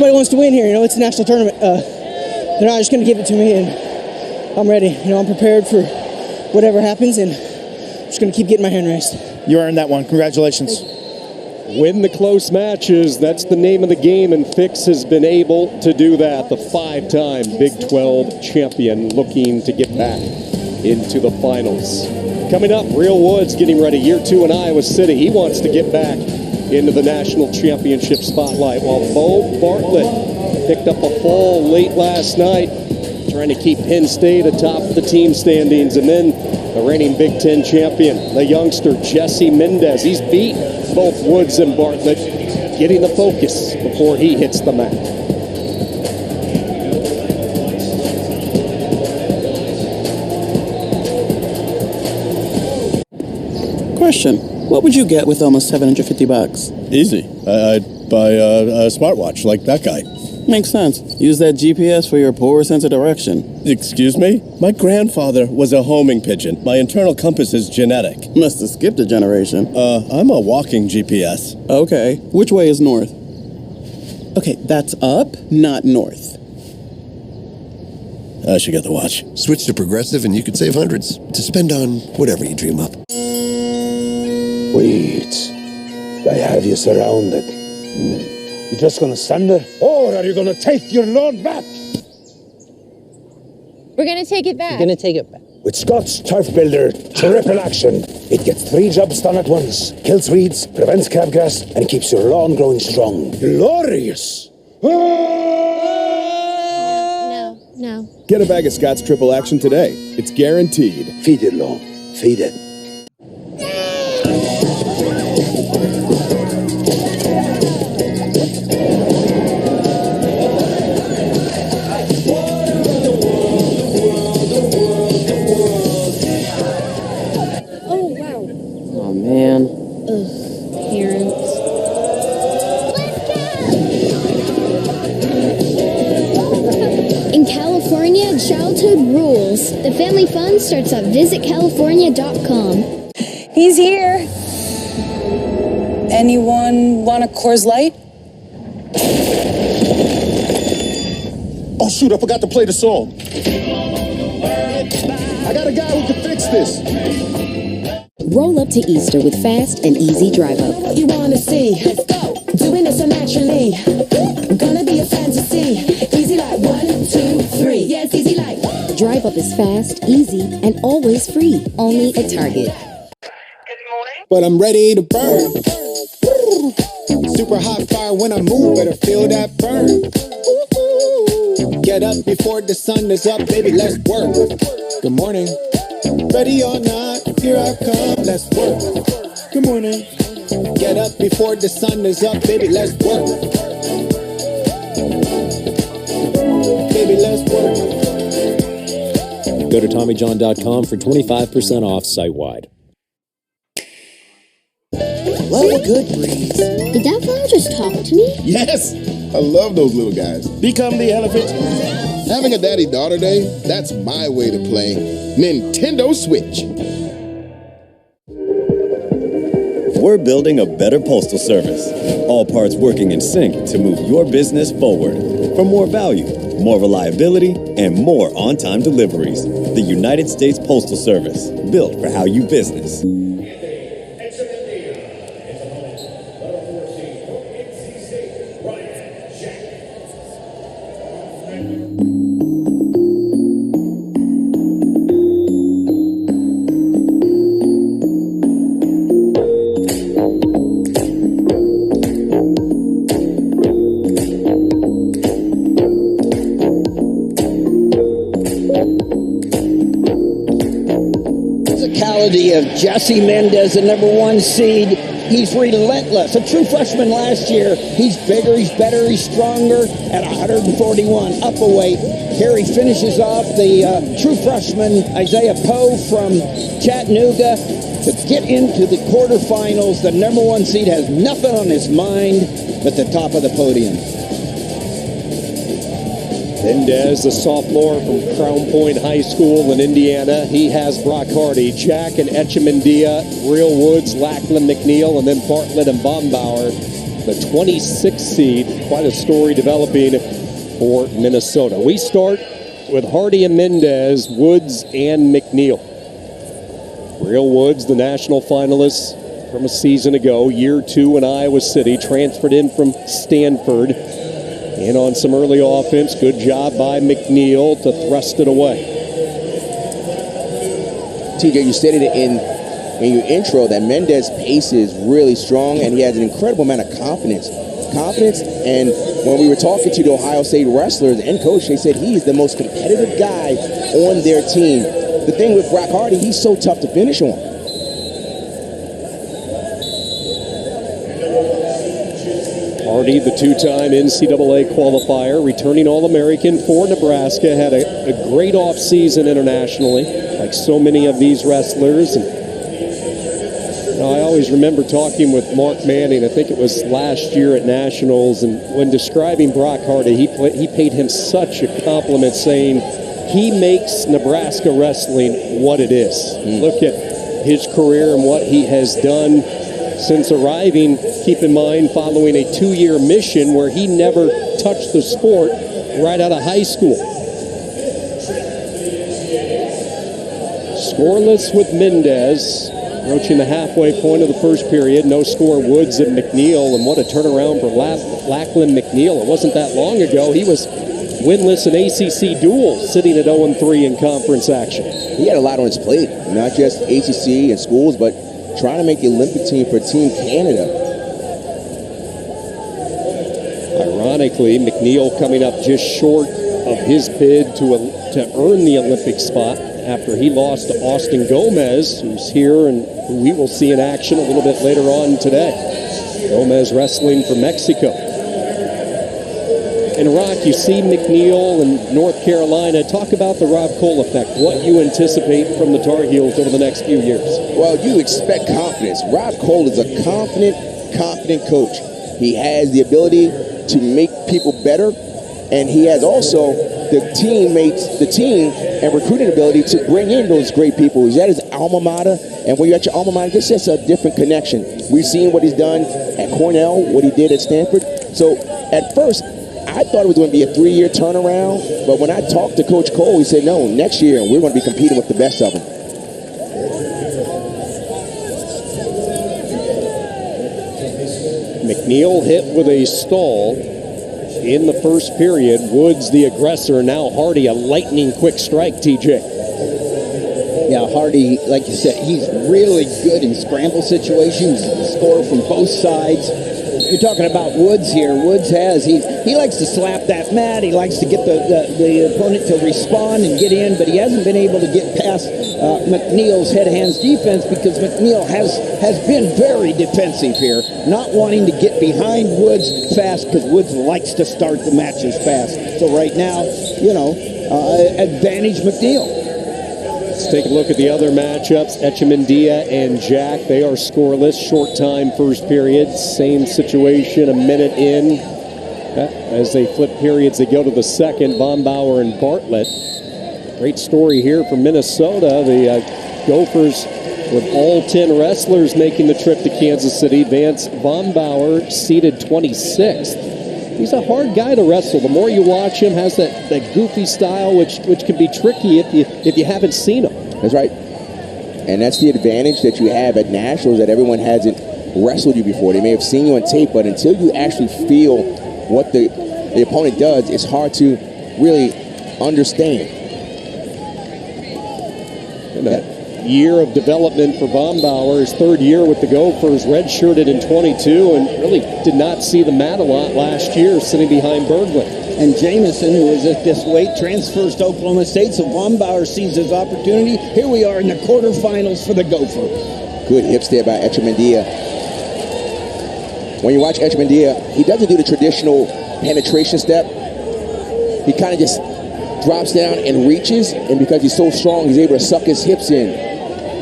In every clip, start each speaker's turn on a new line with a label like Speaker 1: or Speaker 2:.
Speaker 1: Everybody wants to win here. It's a national tournament. They're not just going to give it to me, and I'm ready. I'm prepared for whatever happens, and I'm just going to keep getting my hand raised.
Speaker 2: You earned that one. Congratulations.
Speaker 3: Win the close matches. That's the name of the game, and Fix has been able to do that. The 5-time Big 12 champion looking to get back into the finals. Coming up, Real Woods getting ready. Year 2 in Iowa City. He wants to get back into the national championship spotlight, while Bo Bartlett picked up a fall late last night, trying to keep Penn State atop the team standings. And then the reigning Big Ten champion, the youngster Jesse Mendez. He's beat both Woods and Bartlett, getting the focus before he hits the mat.
Speaker 4: Question: what would you get with almost $750?
Speaker 5: Easy. I'd buy a smartwatch like that guy.
Speaker 4: Makes sense. Use that GPS for your poor sense of direction.
Speaker 5: Excuse me? My grandfather was a homing pigeon. My internal compass is genetic.
Speaker 4: Must have skipped a generation.
Speaker 5: I'm a walking GPS.
Speaker 4: Okay. Which way is north? Okay, that's up, not north.
Speaker 5: I should get the watch.
Speaker 6: Switch to Progressive and you could save hundreds to spend on whatever you dream up.
Speaker 7: Wait. I have you surrounded. You just gonna stand there? Or are you gonna take your lawn back?
Speaker 8: We're gonna take it back.
Speaker 1: We're going to take it back.
Speaker 7: With Scott's Turf Builder Triple Action, it gets 3 jobs done at once. Kills weeds, prevents crabgrass, and keeps your lawn growing strong. Glorious!
Speaker 8: No.
Speaker 9: Get a bag of Scott's Triple Action today. It's guaranteed.
Speaker 7: Feed your lawn. Feed it.
Speaker 1: Oh, man.
Speaker 8: Parents.
Speaker 10: In California, childhood rules. The family fun starts at visitcalifornia.com.
Speaker 11: He's here. Anyone want a Coors Light?
Speaker 9: Oh, shoot, I forgot to play the song. I got a guy who can fix this.
Speaker 12: Roll up to Easter with fast and easy drive up.
Speaker 13: You wanna see? Let's go. Doing this so naturally. Gonna be a fantasy. Easy like 1, 2, 3. Yes, easy like.
Speaker 12: Drive up is fast, easy, and always free. Only at Target.
Speaker 14: But I'm ready to burn. Super hot fire when I move, better feel that burn. Get up before the sun is up, baby, let's work. Good morning. Ready or not, here I come, let's work. Good morning. Get up before the sun is up, baby, let's work. Baby, let's work.
Speaker 3: Go to TommyJohn.com for 25% off site-wide.
Speaker 12: Love a good breeze.
Speaker 10: Did that flower just talk to me?
Speaker 9: Yes, I love those little guys.
Speaker 2: Become the elephant.
Speaker 9: Having a daddy-daughter day, that's my way to play Nintendo Switch.
Speaker 15: We're building a better postal service. All parts working in sync to move your business forward. For more value, more reliability, and more on-time deliveries. The United States Postal Service, built for how you business.
Speaker 16: Of Jesse Mendez, the number 1 seed. He's relentless. A true freshman last year. He's bigger, he's better, he's stronger at 141, up a weight. Here he finishes off the true freshman Isaiah Poe from Chattanooga to get into the quarterfinals. The number 1 seed has nothing on his mind but the top of the podium.
Speaker 3: Mendez, the sophomore from Crown Point High School in Indiana. He has Brock Hardy, Jack and Echemendia, Real Woods, Lackland, McNeil, and then Bartlett and Bombauer the 26th seed. Quite a story developing for Minnesota. We start with Hardy and Mendez, Woods and McNeil. Real Woods, the national finalist from a season ago, year 2 in Iowa City, transferred in from Stanford. In on some early offense, good job by McNeil to thrust it away.
Speaker 17: TJ, you stated it in your intro that Mendez's pace is really strong and he has an incredible amount of confidence. And when we were talking to the Ohio State wrestlers and coach, they said he's the most competitive guy on their team. The thing with Brock Hardy, he's so tough to finish on.
Speaker 3: Hardy, the 2-time NCAA qualifier, returning All-American for Nebraska, had a great offseason internationally, like so many of these wrestlers. And I always remember talking with Mark Manning, I think it was last year at Nationals, and when describing Brock Hardy, he paid him such a compliment, saying he makes Nebraska wrestling what it is. Look at his career and what he has done since arriving. Keep in mind, following a 2-year mission where he never touched the sport right out of high school. Scoreless with Mendez, approaching the halfway point of the first period. No score, Woods and McNeil, and what a turnaround for Lachlan McNeil. It wasn't that long ago. He was winless in ACC duels, sitting at 0-3 in conference action.
Speaker 17: He had a lot on his plate, not just ACC and schools, but trying to make the Olympic team for Team Canada.
Speaker 3: Ironically, McNeil coming up just short of his bid to earn the Olympic spot after he lost to Austin Gomez, who's here and who we will see in action a little bit later on today. Gomez wrestling for Mexico. In Rock, you see McNeil in North Carolina. Talk about the Rob Cole effect, what you anticipate from the Tar Heels over the next few years.
Speaker 17: Well, you expect confidence. Rob Cole is a confident coach. He has the ability to make people better, and he has also the team and recruiting ability to bring in those great people. He's at his alma mater, and when you're at your alma mater, it's just a different connection. We've seen what he's done at Cornell, what he did at Stanford. So at first, I thought it was going to be a 3-year turnaround, but when I talked to Coach Cole, he said, no, next year we're going to be competing with the best of them.
Speaker 3: McNeil hit with a stall in the first period. Woods the aggressor, now Hardy a lightning quick strike, TJ.
Speaker 16: Yeah, Hardy, like you said, he's really good in scramble situations, score from both sides. You're talking about Woods here. Woods he likes to slap that mat. He likes to get the opponent to respond and get in, but he hasn't been able to get past McNeil's head-hands defense because McNeil has been very defensive here, not wanting to get behind Woods fast because Woods likes to start the matches fast. So right now, advantage McNeil.
Speaker 3: Let's take a look at the other matchups. Echemendia and Jack, they are scoreless. Short time first period. Same situation a minute in. As they flip periods, they go to the second. Bombauer and Bartlett. Great story here from Minnesota. The Gophers with all 10 wrestlers making the trip to Kansas City. Vance Bombauer seated 26th. He's a hard guy to wrestle. The more you watch him, has that goofy style, which can be tricky if you haven't seen him.
Speaker 17: That's right. And that's the advantage that you have at Nationals, that everyone hasn't wrestled you before. They may have seen you on tape, but until you actually feel what the opponent does, it's hard to really understand.
Speaker 3: And a year of development for Bombauer, his third year with the Gophers, redshirted in 22 and really did not see the mat a lot last year, sitting behind Berglund.
Speaker 16: And Jamison, who is at this weight, transfers to Oklahoma State, so Bombauer sees his opportunity. Here we are in the quarterfinals for the Gopher.
Speaker 17: Good hips there by Echemendia. When you watch Echemendia, he doesn't do the traditional penetration step. He kind of just drops down and reaches, and because he's so strong, he's able to suck his hips in.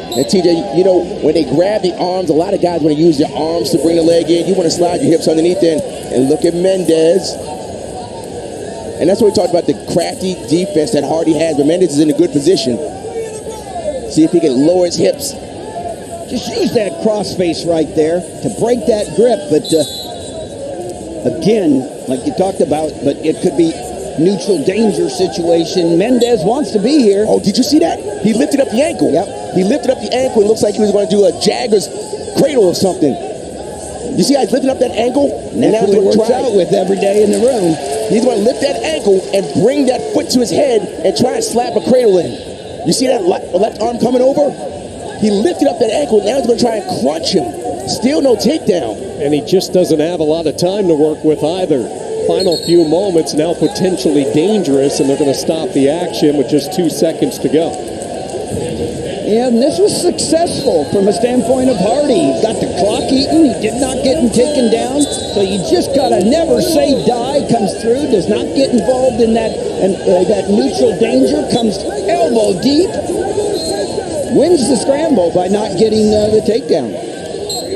Speaker 17: And TJ, when they grab the arms, a lot of guys want to use their arms to bring the leg in. You want to slide your hips underneath in, and look at Mendez. And that's what we talked about, the crafty defense that Hardy has, but Mendez is in a good position. See if he can lower his hips.
Speaker 16: Just use that crossface right there to break that grip, but again, like you talked about, but it could be neutral danger situation. Mendez wants to be here.
Speaker 17: Oh, did you see that? He lifted up the ankle.
Speaker 16: Yep.
Speaker 17: He lifted up the ankle. It looks like he was going to do a Jagger's cradle or something. You see how he's lifting up that ankle?
Speaker 16: And that's what he works out with every day in the room.
Speaker 17: He's going to lift that ankle and bring that foot to his head and try and slap a cradle in. You see that left arm coming over? He lifted up that ankle. Now he's going to try and crunch him. Still no takedown.
Speaker 3: And he just doesn't have a lot of time to work with either. Final few moments, now potentially dangerous, and they're going to stop the action with just 2 seconds to go.
Speaker 16: Yeah, and this was successful from a standpoint of Hardy. He got the clock eaten. He did not get him taken down. So you just got to never say die. Comes through, does not get involved in that, and that neutral danger. Comes elbow deep. Wins the scramble by not getting the takedown.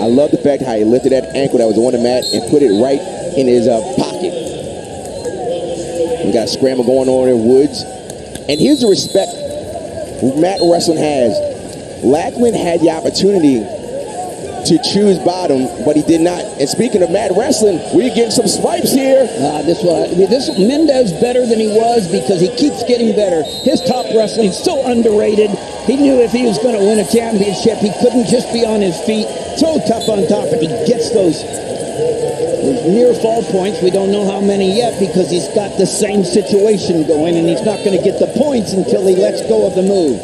Speaker 17: I love the fact how he lifted that ankle that was on the mat and put it right in his pocket. We got a scramble going on in Woods. And here's the respect Matt Wrestling has. Lackland had the opportunity to choose bottom, but he did not. And speaking of Matt Wrestling, we're getting some swipes here.
Speaker 16: This Mendez better than he was because he keeps getting better. His top wrestling's so underrated. He knew if he was going to win a championship, he couldn't just be on his feet. So tough on top, and he gets those near fall points. We don't know how many yet because he's got the same situation going, and he's not going to get the points until he lets go of the move.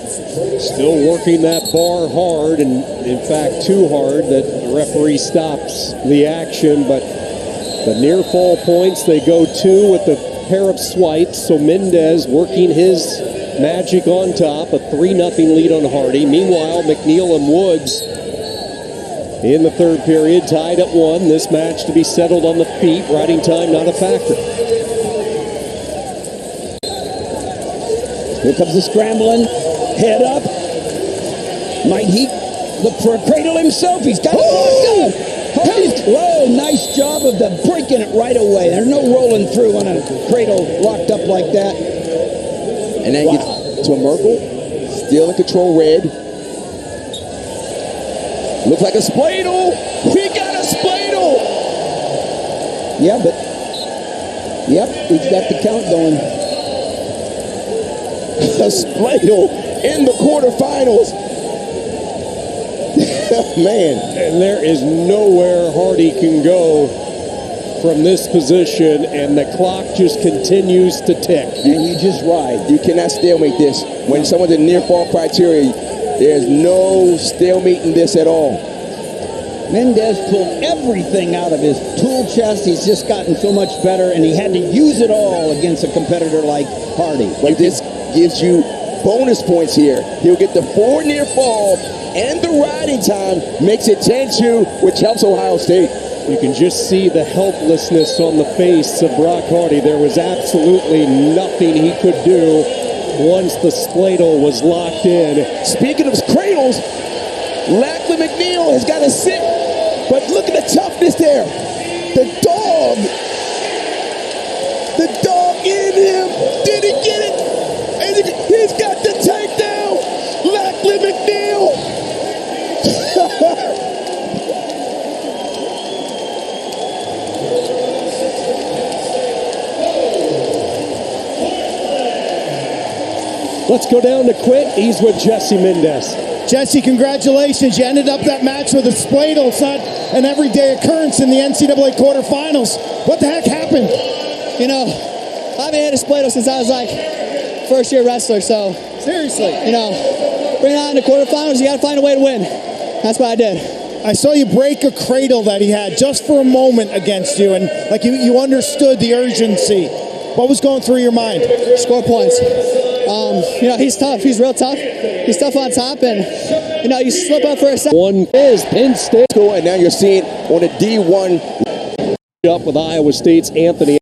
Speaker 3: Still working that bar hard, and in fact too hard that the referee stops the action, but the near fall points, they go 2 with the pair of swipes. So Mendez working his magic on top, a 3-0 lead on Hardy. Meanwhile, McNeil and Woods in the third period, tied at 1. This match to be settled on the feet. Riding time not a factor.
Speaker 16: Here comes the scrambling. Head up. Might he look for a cradle himself? He's got it locked up. Whoa, nice job of the breaking it right away. There's no rolling through on a cradle locked up like that.
Speaker 17: And then gets to a Merkel. Still in control, red. Looks like a spladle. We got a spladle.
Speaker 16: Yeah, but he's got the count going.
Speaker 17: A spladle in the quarterfinals. Man.
Speaker 3: And there is nowhere Hardy can go from this position, and the clock just continues to tick.
Speaker 16: And you just ride.
Speaker 17: You cannot stalemate this. When someone's in near fall criteria, there's no stalemate in this at all.
Speaker 16: Mendez pulled everything out of his tool chest. He's just gotten so much better, and he had to use it all against a competitor like Hardy.
Speaker 17: But this gives you bonus points here. He'll get the 4 near fall, and the riding time makes it 10-2, which helps Ohio State.
Speaker 3: You can just see the helplessness on the face of Brock Hardy. There was absolutely nothing he could do once the spladle was locked in.
Speaker 17: Speaking of cradles, Lackland McNeil has got to sit, but look at the toughness there. The dog in him. Did he get it? And he's got the takedown. Lackland McNeil.
Speaker 3: Let's go down to Quint. He's with Jesse Mendez.
Speaker 2: Jesse, congratulations. You ended up that match with a spladle. It's not an everyday occurrence in the NCAA quarterfinals. What the heck happened?
Speaker 1: You know, I haven't had a spladle since I was like first-year wrestler, so
Speaker 2: seriously,
Speaker 1: you know, bring it on to quarterfinals, you got to find a way to win. That's what I did.
Speaker 2: I saw you break a cradle that he had just for a moment against you, and like you understood the urgency. What was going through your mind?
Speaker 1: Score points. You know, he's tough. He's real tough. He's tough on top, and you know, you slip up for a second.
Speaker 3: One is Penn State.
Speaker 17: And now you're seeing on a D1
Speaker 3: up with Iowa State's Anthony